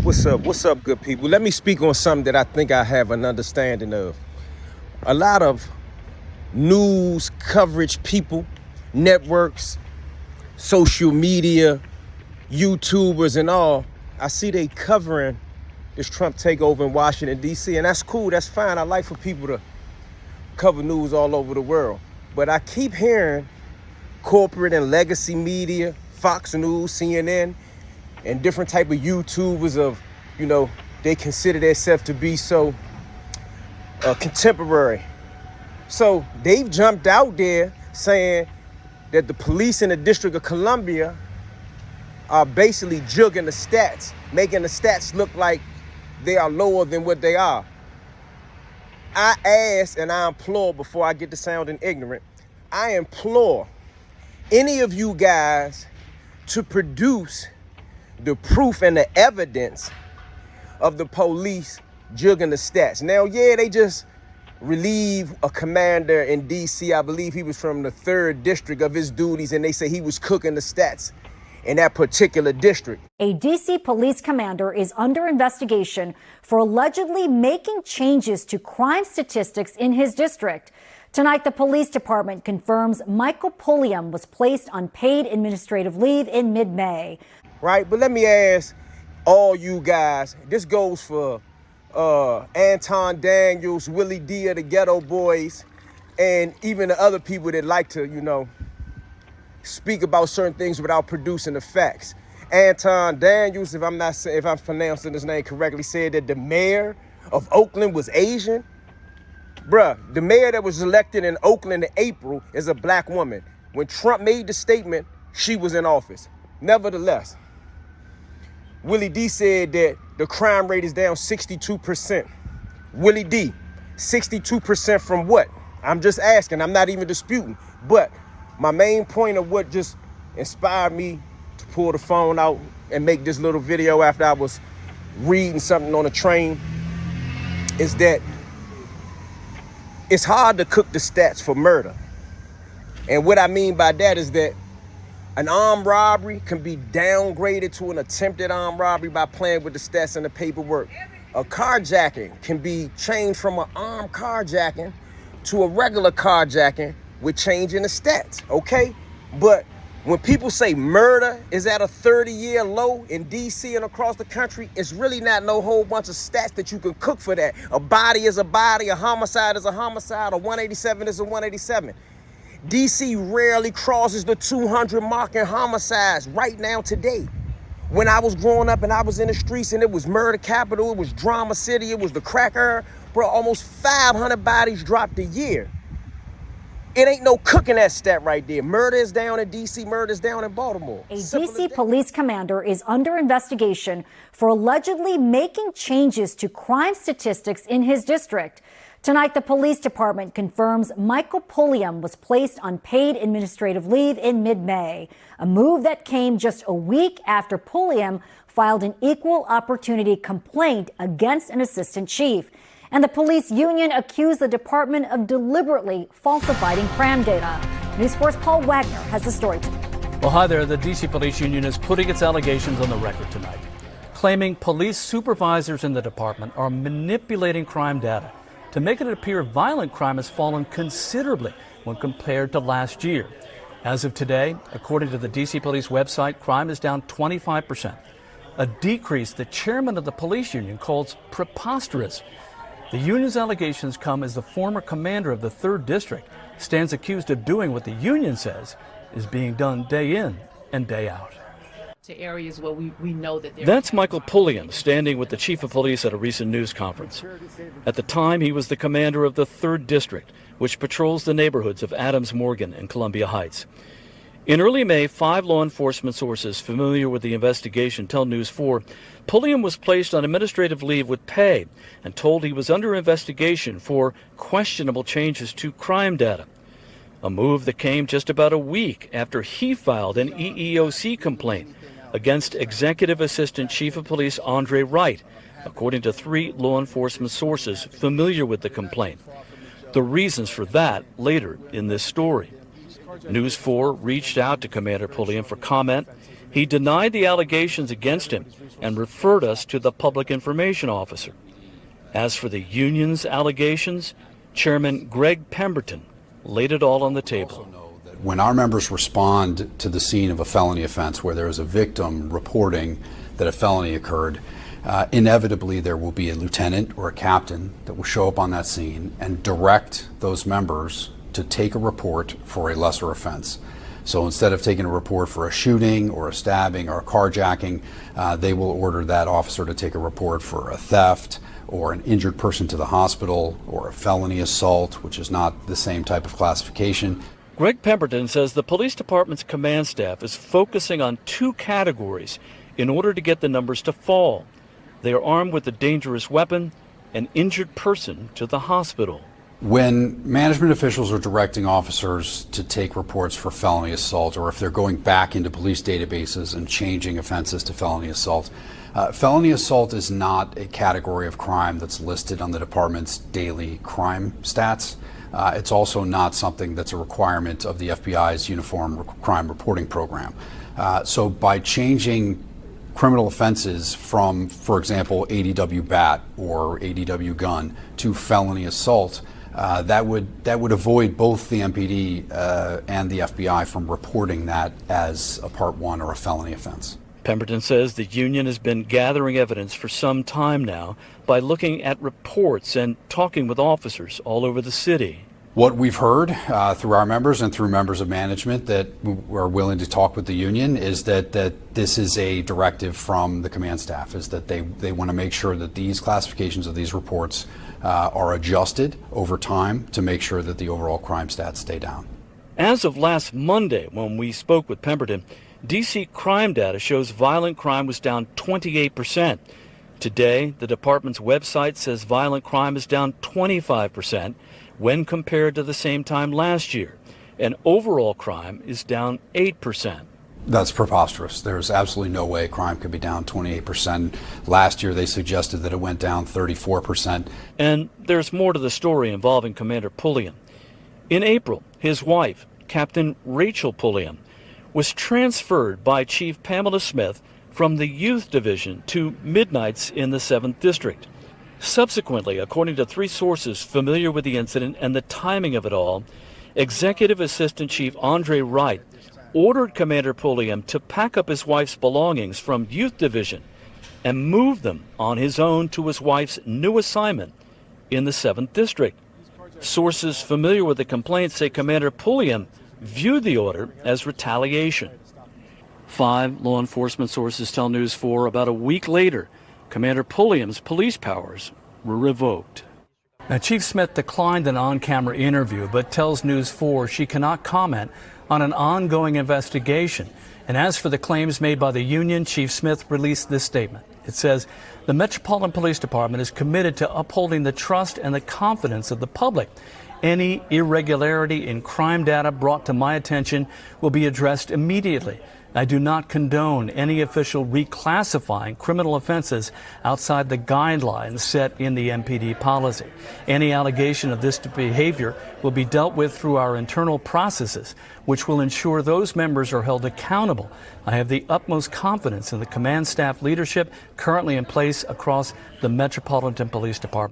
What's up? What's up, good people? Let me speak on something that I think I have an understanding of. A lot of news coverage people, networks, social media, YouTubers and all, I see they covering this Trump takeover in Washington, D.C. And that's cool, that's fine. I like for people to cover news all over the world. But I keep hearing corporate and legacy media, Fox News, CNN, and different type of YouTubers of, they consider themselves to be so contemporary. So they've jumped out there saying that the police in the District of Columbia are basically jugging the stats, making the stats look like they are lower than what they are. I ask and I implore, before I get to sounding ignorant, I implore any of you guys to produce the proof and the evidence of the police jugging the stats. Now, yeah, they just relieved a commander in D.C. I believe he was from the 3rd district of his duties, and they say he was cooking the stats in that particular district. A D.C. police commander is under investigation for allegedly making changes to crime statistics in his district. Tonight, the police department confirms Michael Pulliam was placed on paid administrative leave in mid-May. Right, but let me ask all you guys, this goes for Anton Daniels, Willie D of the Ghetto Boys, and even the other people that like to, speak about certain things without producing the facts. Anton Daniels, if I'm pronouncing his name correctly, said that the mayor of Oakland was Asian. Bruh, the mayor that was elected in Oakland in April is a black woman. When Trump made the statement, she was in office. Nevertheless, Willie D said that the crime rate is down 62%. Willie D, 62% from what? I'm just asking, I'm not even disputing. But my main point of what just inspired me to pull the phone out and make this little video after I was reading something on a train is that it's hard to cook the stats for murder. And what I mean by that is that an armed robbery can be downgraded to an attempted armed robbery by playing with the stats and the paperwork. A carjacking can be changed from an armed carjacking to a regular carjacking with changing the stats, okay? But when people say murder is at a 30-year low in D.C. and across the country, it's really not no whole bunch of stats that you can cook for that. A body is a body, a homicide is a homicide, a 187 is a 187. D.C. rarely crosses the 200 mark in homicides right now today. When I was growing up and I was in the streets and it was murder capital, it was drama city, it was the crack era, bro, almost 500 bodies dropped a year. It ain't no cooking that stat right there. Murder is down in D.C., murder is down in Baltimore. A D.C. police commander is under investigation for allegedly making changes to crime statistics in his district. Tonight, the police department confirms Michael Pulliam was placed on paid administrative leave in mid-May, a move that came just a week after Pulliam filed an equal opportunity complaint against an assistant chief. And the police union accused the department of deliberately falsifying crime data. News 4's Paul Wagner has the story tonight. Well, hi there. The D.C. Police Union is putting its allegations on the record tonight, claiming police supervisors in the department are manipulating crime data to make it appear violent crime has fallen considerably when compared to last year. As of today, according to the D.C. Police website, crime is down 25%, a decrease the chairman of the police union calls preposterous. The union's allegations come as the former commander of the 3rd District stands accused of doing what the union says is being done day in and day out. To areas where we know that That's Michael Pulliam standing with the chief of police at a recent news conference. At the time, he was the commander of the 3rd District, which patrols the neighborhoods of Adams Morgan and Columbia Heights. In early May, 5 law enforcement sources familiar with the investigation tell News 4 Pulliam was placed on administrative leave with pay and told he was under investigation for questionable changes to crime data. A move that came just about a week after he filed an EEOC complaint against Executive Assistant Chief of Police Andre Wright, according to 3 law enforcement sources familiar with the complaint. The reasons for that later in this story. News 4 reached out to Commander Pulliam for comment He denied the allegations against him and referred us to the public information officer. As for the union's allegations, Chairman Greg Pemberton laid it all on the table. When our members respond to the scene of a felony offense where there is a victim reporting that a felony occurred, inevitably there will be a lieutenant or a captain that will show up on that scene and direct those members to take a report for a lesser offense. So instead of taking a report for a shooting or a stabbing or a carjacking, they will order that officer to take a report for a theft or an injured person to the hospital or a felony assault, which is not the same type of classification. Greg Pemberton says the police department's command staff is focusing on two categories in order to get the numbers to fall. They are armed with a dangerous weapon, an injured person to the hospital. When management officials are directing officers to take reports for felony assault, or if they're going back into police databases and changing offenses to felony assault is not a category of crime that's listed on the department's daily crime stats. It's also not something that's a requirement of the FBI's Uniform Crime Reporting Program. So by changing criminal offenses from, for example, ADW bat or ADW gun to felony assault, that would avoid both the MPD and the FBI from reporting that as a Part 1 or a felony offense. Pemberton says the union has been gathering evidence for some time now by looking at reports and talking with officers all over the city. What we've heard through our members and through members of management that are willing to talk with the union is that this is a directive from the command staff, is that they want to make sure that these classifications of these reports are adjusted over time to make sure that the overall crime stats stay down. As of last Monday, when we spoke with Pemberton, D.C. crime data shows violent crime was down 28%. Today, the department's website says violent crime is down 25% when compared to the same time last year, and overall crime is down 8%. That's preposterous. There's absolutely no way crime could be down 28%. Last year, they suggested that it went down 34%. And there's more to the story involving Commander Pulliam. In April, his wife, Captain Rachel Pulliam, was transferred by Chief Pamela Smith from the Youth Division to Midnights in the 7th District. Subsequently, according to 3 sources familiar with the incident and the timing of it all, Executive Assistant Chief Andre Wright ordered Commander Pulliam to pack up his wife's belongings from Youth Division and move them on his own to his wife's new assignment in the 7th District. Sources familiar with the complaint say Commander Pulliam viewed the order as retaliation. 5 law enforcement sources tell News 4 about a week later, Commander Pulliam's police powers were revoked. Now, Chief Smith declined an on-camera interview, but tells News 4 she cannot comment on an ongoing investigation. And as for the claims made by the union, Chief Smith released this statement. It says, the Metropolitan Police Department is committed to upholding the trust and the confidence of the public. Any irregularity in crime data brought to my attention will be addressed immediately. I do not condone any official reclassifying criminal offenses outside the guidelines set in the MPD policy. Any allegation of this behavior will be dealt with through our internal processes, which will ensure those members are held accountable. I have the utmost confidence in the command staff leadership currently in place across the Metropolitan Police Department.